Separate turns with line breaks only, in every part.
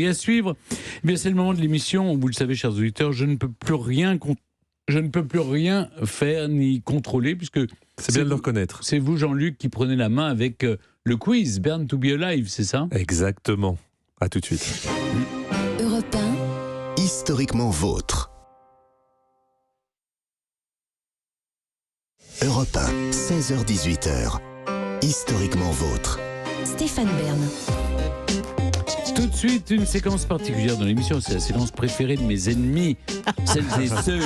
Et à suivre, eh bien, c'est le moment de l'émission. Vous le savez, chers auditeurs, je ne peux plus rien faire ni contrôler, puisque
c'est bien de le reconnaître.
C'est vous, Jean-Luc, qui prenez la main avec le quiz Born to be Alive, c'est ça?
Exactement. À tout de suite.
Europe 1.
Historiquement vôtre. Europe 1, 16h-18h. Historiquement vôtre.
Stéphane Bern.
Tout de suite, une séquence particulière dans l'émission. C'est la séquence préférée de mes ennemis. Celles et ceux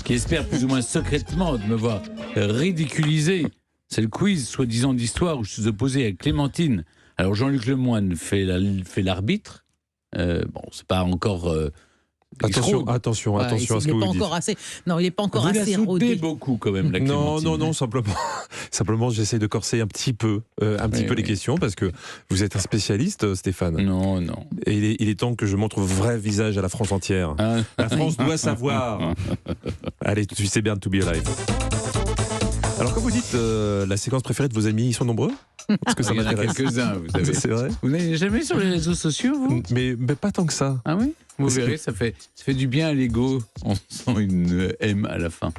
qui espèrent plus ou moins secrètement de me voir ridiculiser. C'est le quiz, soi-disant d'histoire, où je suis opposé à Clémentine. Alors Jean-Luc Lemoyne fait l'arbitre. Bon, c'est pas encore...
Attention à ce que vous dites.
Non, il n'est pas encore assez rodé.
Vous la soutenez beaucoup quand même, la Clémentine.
Non, simplement j'essaie de corser un petit peu les questions, parce que vous êtes un spécialiste, Stéphane.
Non.
Et il est temps que je montre votre vrai visage à la France entière. La France doit savoir. Allez, tout de suite, c'est Born to be Alive. Alors, quand vous dites la séquence préférée de vos amis, ils sont nombreux? Parce que ça
il y en a
m'intéresse.
quelques-uns, vous savez.
C'est vrai?
Vous n'allez jamais sur les réseaux sociaux, vous?
Mais pas tant que ça.
Ah oui? Vous verrez, ça fait du bien à l'ego. On sent une M à la fin.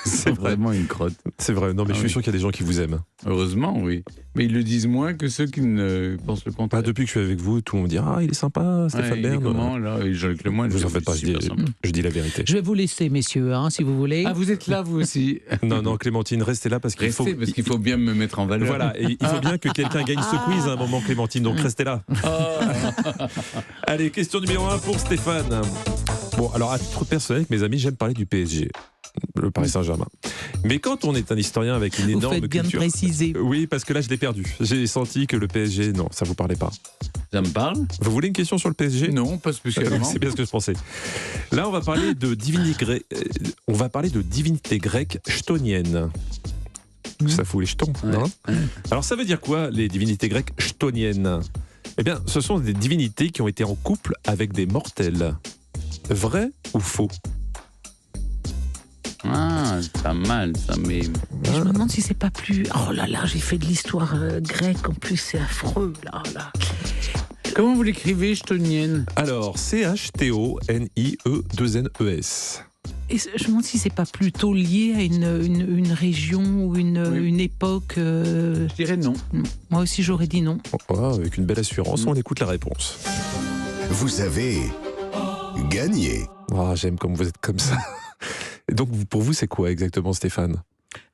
C'est vraiment une crotte.
C'est vrai, non mais je suis sûr qu'il y a des gens qui vous aiment.
Heureusement, oui. Mais ils le disent moins que ceux qui ne pensent le contraire.
Depuis que je suis avec vous, tout le monde me dit « Ah, il est sympa, Stéphane Bern ».
Comment, là? Jean-Luc Lemoyne,
vous en faites pas, je dis la vérité.
Je vais vous laisser, messieurs, si vous voulez.
Ah, vous êtes là, vous aussi?
Non, Clémentine, restez là parce qu'il
faut bien me mettre en valeur.
Voilà, et il faut bien que quelqu'un gagne ce quiz à un moment, Clémentine, donc restez là. Allez, question numéro 1 pour Stéphane. Bon, alors à titre personnel, avec mes amis, j'aime parler du PSG, le Paris Saint-Germain. Mais quand on est un historien avec une énorme
faites bien
culture...
de préciser.
Oui, parce que là, je l'ai perdu. J'ai senti que le PSG, non, ça vous parlait pas.
Ça me parle?
Vous voulez une question sur le PSG?
Non, pas spécialement.
C'est bien ce que je pensais. Là, on va parler de divinité grecque chtonienne. Ça fout les jetons, non? Alors, ça veut dire quoi, les divinités grecques chtoniennes? Eh bien, ce sont des divinités qui ont été en couple avec des mortels. Vrai ou faux?
C'est pas mal, ça, mais...
Je me demande si c'est pas plus... Oh là là, j'ai fait de l'histoire grecque, en plus, c'est affreux, là.
Comment vous l'écrivez, chtonienne?
Alors, C-H-T-O-N-I-E-2-N-E-S.
Et je me demande si c'est pas plutôt lié à une région ou une époque.
Je dirais non.
Moi aussi j'aurais dit non.
Avec une belle assurance, on écoute la réponse.
Vous avez gagné.
J'aime comme vous êtes comme ça. Et donc pour vous c'est quoi exactement, Stéphane?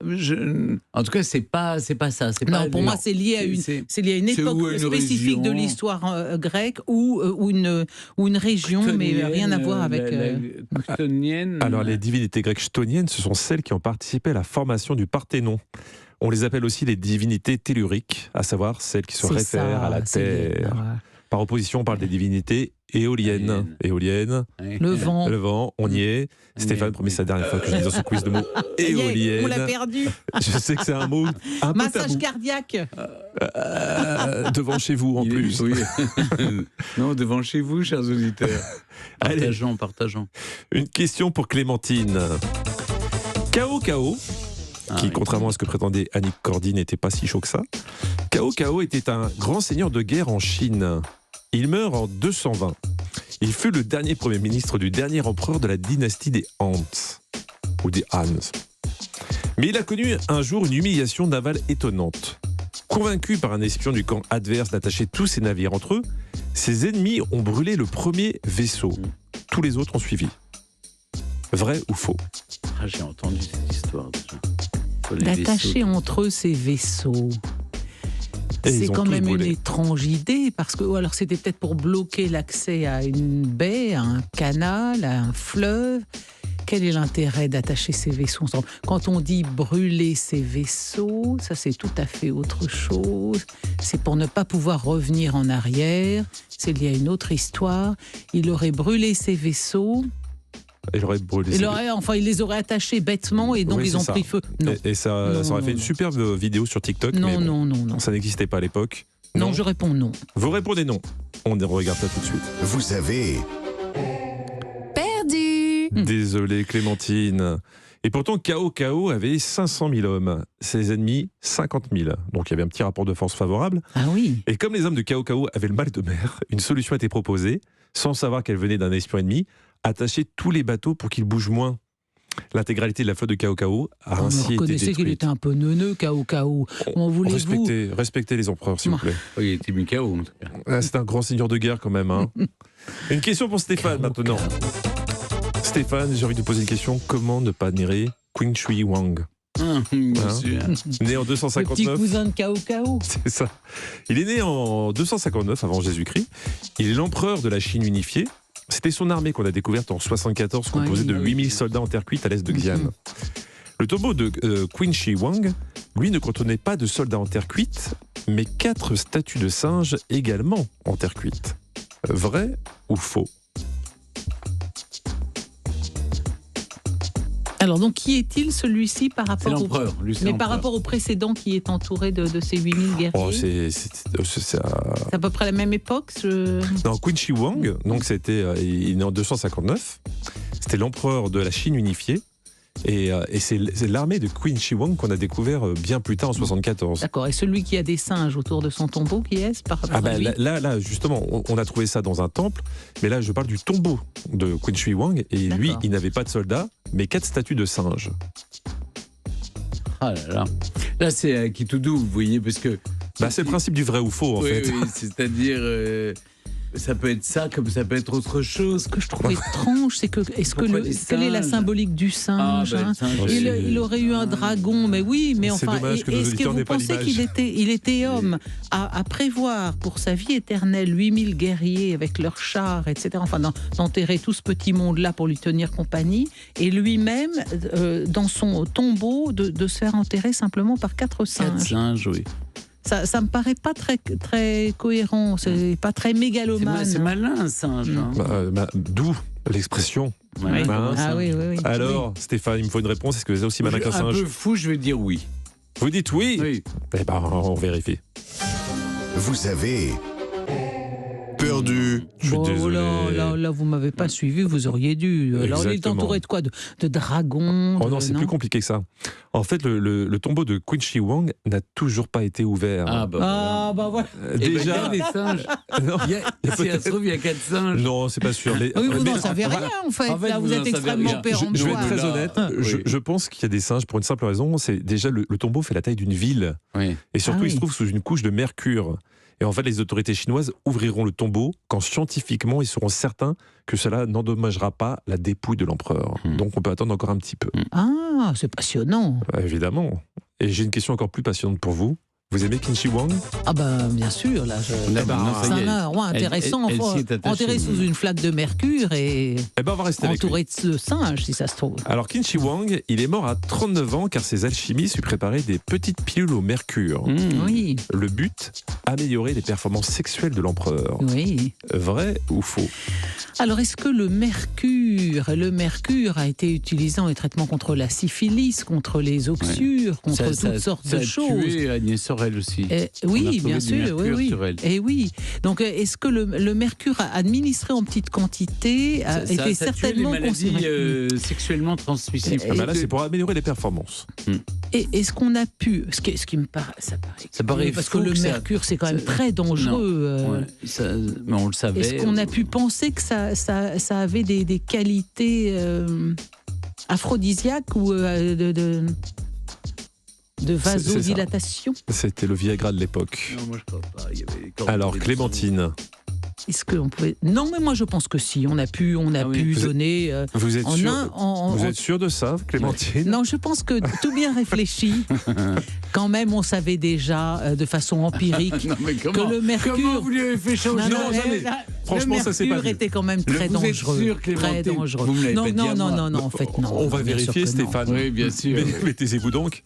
En tout cas, c'est pas ça.
Pour moi, c'est lié à une époque spécifique de l'histoire grecque ou une région, mais rien à voir avec.
Alors, les divinités grecques chtoniennes, ce sont celles qui ont participé à la formation du Parthénon. On les appelle aussi les divinités telluriques, à savoir celles qui se réfèrent à la terre. Par opposition, on parle des divinités éoliennes.
Le vent,
on y est. Stéphane, promis, c'est la dernière fois que je dis dans ce quiz le mot éolienne.
On l'a perdu.
Je sais que c'est un mot un peu
massage
tabou.
cardiaque.
Devant chez vous, en plus.
Oui. Non, devant chez vous, chers auditeurs. Partageons.
Une question pour Clémentine. Cao Cao, qui, contrairement à ce que prétendait Annick Cordy, n'était pas si chaud que ça. Cao Cao était un grand seigneur de guerre en Chine. Il meurt en 220. Il fut le dernier premier ministre du dernier empereur de la dynastie des Han, ou des Han. Mais il a connu un jour une humiliation navale étonnante. Convaincu par un espion du camp adverse d'attacher tous ses navires entre eux, ses ennemis ont brûlé le premier vaisseau. Tous les autres ont suivi. Vrai ou faux?
J'ai entendu cette histoire déjà.
D'attacher entre eux ces vaisseaux. C'est quand même une étrange idée, parce que alors c'était peut-être pour bloquer l'accès à une baie, à un canal, à un fleuve. Quel est l'intérêt d'attacher ces vaisseaux ensemble? Quand on dit brûler ces vaisseaux, ça c'est tout à fait autre chose. C'est pour ne pas pouvoir revenir en arrière. C'est lié à une autre histoire. Il aurait brûlé ces vaisseaux.
Il
les aurait attachés bêtement et donc ils ont pris feu. Non.
Et ça aurait fait une superbe vidéo sur TikTok.
Non.
Ça n'existait pas à l'époque.
Non, je réponds non.
Vous répondez non. On regarde ça tout de suite.
Vous avez
perdu.
Désolé, Clémentine. Et pourtant, Cao avait 500 000 hommes, ses ennemis 50 000. Donc il y avait un petit rapport de force favorable.
Ah oui.
Et comme les hommes de Cao avaient le mal de mer, une solution a été proposée, sans savoir qu'elle venait d'un espion ennemi, attacher tous les bateaux pour qu'ils bougent moins. L'intégralité de la flotte de Cao a
On
ainsi été
reconnaissait
détruite.
qu'il était un peu neuneux, Cao. Comment voulez-vous?
Respectez les empereurs, s'il vous plaît.
Oui, il était mis KO, en tout cas.
Ah, c'est un grand seigneur de guerre quand même. Hein. Une question pour Stéphane maintenant. Stéphane, j'ai envie de vous poser une question. Comment ne pas admirer Qin Shi Huang,
Bien sûr.
né en
Le petit
259?
cousin de Cao.
C'est ça. Il est né en 259 avant Jésus-Christ. Il est l'empereur de la Chine unifiée. C'était son armée qu'on a découverte en 74, composée de 8000 soldats en terre cuite à l'est de Xi'an. Le tombeau de Qin Shi Huang, lui, ne contenait pas de soldats en terre cuite, mais 4 statues de singes également en terre cuite. Vrai ou faux?
Alors, donc, qui est-il, celui-ci, par
C'est
rapport au...
l'empereur. Lui, c'est
Mais par
l'empereur.
rapport au précédent qui est entouré de ces 8000 guerriers,
Oh, c'est
c'est à peu près la même époque
Non, Qin Shi Huang, donc c'était, il est né en 259. C'était l'empereur de la Chine unifiée. Et c'est l'armée de Qin Shi Huang qu'on a découvert bien plus tard en 74.
D'accord. Et celui qui a des singes autour de son tombeau, qui est-ce par rapport
Ah ben
à lui
là, justement, on a trouvé ça dans un temple, mais là, je parle du tombeau de Qin Shi Huang, et lui,
D'accord.
il n'avait pas de soldats, mais 4 statues de singes.
Ah là là. Là, c'est qui tout doux, vous voyez, parce que.
Bah, c'est le principe du vrai ou faux, en
Oui,
fait.
oui, c'est-à-dire. Ça peut être ça, comme ça peut être autre chose.
Ce que je trouve étrange, c'est que
Pourquoi des
quelle est la
singes
symbolique du singe
le
hein
singe,
il aurait eu un dragon, mais oui, mais
C'est
enfin,
dommage que nos
est-ce que
auditeurs
vous
n'aient pas
pensez
l'image.
qu'il était homme à prévoir pour sa vie éternelle 8000 guerriers avec leurs chars, etc., enfin d'enterrer tout ce petit monde-là pour lui tenir compagnie, et lui-même, dans son tombeau, de se faire enterrer simplement par 4
Quatre
singes.
singes, oui.
Ça me paraît pas très cohérent, c'est pas très mégalomane.
C'est malin, un singe. hein.
D'où l'expression.
Ouais, comme un
Ah
singe.
oui.
Alors, Stéphane, il me faut une réponse. Est-ce que vous êtes aussi malin qu'un
Un
singe?
peu fou, je vais dire oui.
Vous dites oui?
Oui.
Eh ben, on vérifie.
Vous avez perdu.
Je suis désolé.
Là, vous m'avez pas suivi, vous auriez dû. Alors, il est
Exactement.
entouré de quoi de dragons
Oh non, c'est plus compliqué que ça. En fait, le tombeau de Qin Shi Huang n'a toujours pas été ouvert.
Ah bah.
Ah, bah voilà.
Eh ben, il y
Déjà.
a des singes.
Non,
Il y a, si ça se trouve, il y a 4 singes.
non, c'est pas sûr. Mais,
Oui, vous
mais-
n'en savez rien, en fait.
En fait,
Là,
vous
vous
n'en
êtes
savez
extrêmement
rien.
Je vais être
péremptoire.
très
Là.
honnête.
Oui.
Je pense qu'il y a des singes pour une simple raison. C'est déjà le tombeau fait la taille d'une ville.
Oui.
Et surtout,
Ah
il se
oui.
trouve sous une couche de mercure. Et en fait, les autorités chinoises ouvriront le tombeau quand scientifiquement ils seront certains que cela n'endommagera pas la dépouille de l'empereur. Donc on peut attendre encore un petit peu.
Ah, c'est passionnant.
Évidemment. Et j'ai une question encore plus passionnante pour vous. Vous aimez Qin Shi Huang?
Ah ben bien sûr, là,
Là, maintenant, ça y
c'est
est.
un roi intéressant,
Elle s'y est attachée.
enterré sous une flaque de mercure et
Eh ben, on va rester avec lui.
entouré de singes, si ça se trouve.
Alors Qin Shi Huang, il est mort à 39 ans car ses alchimistes lui préparaient des petites pilules au mercure.
Mmh.
Oui,
Le but, améliorer les performances sexuelles de l'empereur.
oui.
Vrai ou faux?
Alors, est-ce que le mercure a été utilisé en traitement contre la syphilis, contre les oxyures, contre toutes sortes de choses?
Ça a tué Agnès Sorel aussi. On a
Oui,
retrouvé
bien
du
sûr,
mercure
oui.
sur elle.
Et oui. Donc, est-ce que le mercure administré en petite quantité a été
Ça tue les
certainement
maladies
considéré
sexuellement transmissibles.
Ah bah là, c'est pour améliorer les performances.
Et est-ce qu'on a pu, ce qui me paraît, ça paraît
paraît
parce que
fou
le
que ça-
mercure c'est quand même
ça-
très dangereux.
Ouais, mais on le savait.
Est-ce qu'on a pu penser que ça avait des qualités aphrodisiaques ou de vasodilatation?
C'était le Viagra de l'époque.
Non, moi je crois pas. Il y avait encore
Alors
des-
Clémentine,
Est-ce qu'on pouvait... Non, mais moi je pense que si. On a pu
oui.
Vous êtes-
donner
vous êtes
en
sûr?
un.
Vous êtes sûr de ça, Clémentine?
Non, je pense que tout bien réfléchi, quand même, on savait déjà de façon empirique
Non, mais comment,
que le mercure.
comment vous lui avez fait changer
Non, jamais. Franchement, ça, c'est pas
Le mercure
vu.
était quand même très
Vous êtes
dangereux.
sûr, Clémentine?
Très dangereux.
Vous me l'avez
non,
pas dit
non,
à
non,
moi.
non, non, en fait, non.
On va
bien sûr
vérifier,
que non.
Stéphane.
Oui, bien sûr.
Mais taisez-vous donc.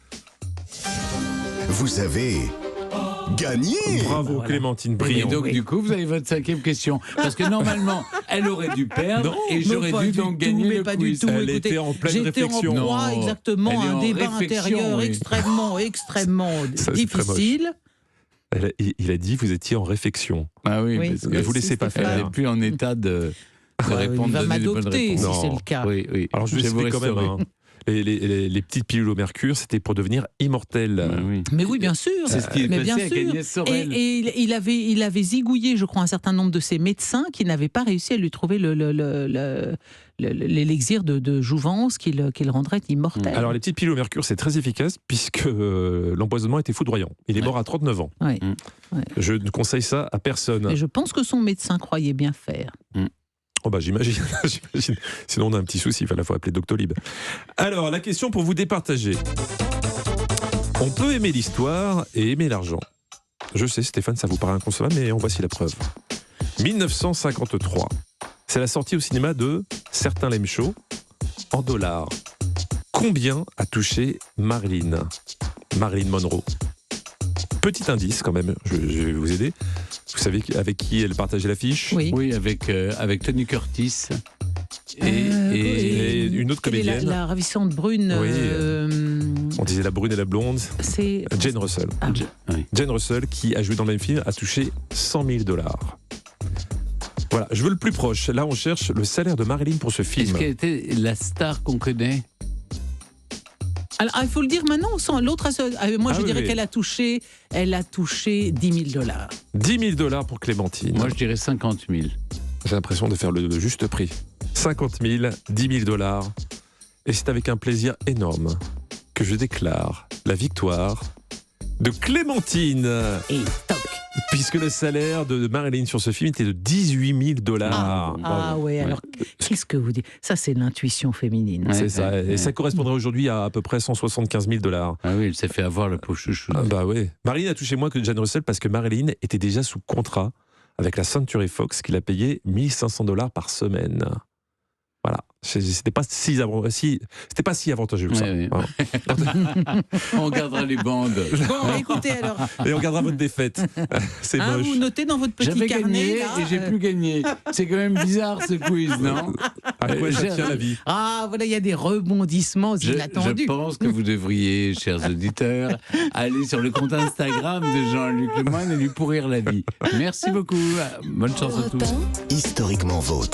Vous avez gagné.
Bravo Clémentine,
Et
brillant.
donc, du coup, vous avez votre 5e question. Parce que normalement, elle aurait dû perdre
Non,
et
Mais
j'aurais
pas
dû
du
donc
tout,
gagner
mais
le
pas
quiz.
du tout.
Elle
Écoutez,
était en pleine
j'étais
réflexion.
en proie,
Non,
exactement,
elle est
à un
en
débat
réflexion,
intérieur
oui.
extrêmement
Ça, c'est très
difficile.
Il a dit vous étiez en réflexion.
Ah oui,
Oui.
parce
Ne
que
vous laissez pas
elle
faire.
n'est plus en état de
Ouais,
répondre.
il va
donner des bonnes
m'adopter
réponses.
si
Non.
c'est le cas.
Oui, oui.
Alors je vous
vous
explique quand même.
resterai.
hein. Et les petites pilules au mercure, c'était pour devenir immortel.
Oui.
Mais oui, bien sûr.
C'est ce qui est
Mais
passé
bien
avec
sûr.
Agnès Sorel.
Et il avait zigouillé, je crois, un certain nombre de ses médecins qui n'avaient pas réussi à lui trouver l'élixir de jouvence qui le rendrait immortel.
Alors, les petites pilules au mercure, c'est très efficace puisque l'empoisonnement était foudroyant. Il est mort à 39 ans.
Ouais. Ouais.
Je ne conseille ça à personne.
Et je pense que son médecin croyait bien faire.
Oh bah j'imagine. Sinon on a un petit souci, il faut appeler Doctolib. Alors la question pour vous départager. On peut aimer l'histoire et aimer l'argent. Je sais Stéphane, ça vous paraît inconcevable, mais en voici la preuve. 1953, c'est la sortie au cinéma de Certains l'aiment chaud en dollars. Combien a touché Marilyn Monroe? Petit indice quand même, je vais vous aider. Vous savez avec qui elle partageait l'affiche?
Oui.
Avec Tony Curtis
Et une autre
quelle est
comédienne.
la ravissante brune.
Oui, on disait la brune et la blonde.
C'est
Jane Russell.
Oui.
Jane Russell, qui a joué dans le même film, a touché 100 000 $. Voilà, je veux le plus proche. Là, on cherche le salaire de Marilyn pour ce
Est-ce
film.
qu'elle était la star qu'on connaît?
Alors, il faut le dire maintenant. L'autre, moi, je dirais
oui.
qu'elle a touché 10 000 $.
10 000 $ pour Clémentine.
Moi, je dirais 50 000.
J'ai l'impression de faire le juste prix. 50 000, 10 000 $. Et c'est avec un plaisir énorme que je déclare la victoire de Clémentine.
Et toc.
Puisque le salaire de Marilyn sur ce film était de 18 000 $.
Ah ouais, alors qu'est-ce que vous dites? Ça, c'est l'intuition féminine.
Ouais.
C'est ça. Et ça correspondrait aujourd'hui à peu près 175 000 $.
Ah oui, elle s'est fait avoir le pauvre chouchou.
Ah bah oui. Marilyn a touché moins que Jane Russell parce que Marilyn était déjà sous contrat avec la Century Fox qui l'a payé 1 500 $ par semaine. Voilà. C'était pas si avantageux que ça.
Ouais,
Voilà.
On gardera les bandes.
Bon, écoutez alors.
Et on gardera votre défaite. C'est moche.
Vous notez dans votre petit
J'avais
carnet.
gagné
Là,
et j'ai plus gagné. C'est quand même bizarre ce quiz, non?
À quoi ça tient la vie?
Ah, voilà, il y a des rebondissements
Je
inattendus.
pense que vous devriez, chers auditeurs, aller sur le compte Instagram de Jean-Luc Lemoyne et lui pourrir la vie. Merci beaucoup. Bonne chance à tous.
Europe 1,
Historiquement vôtre.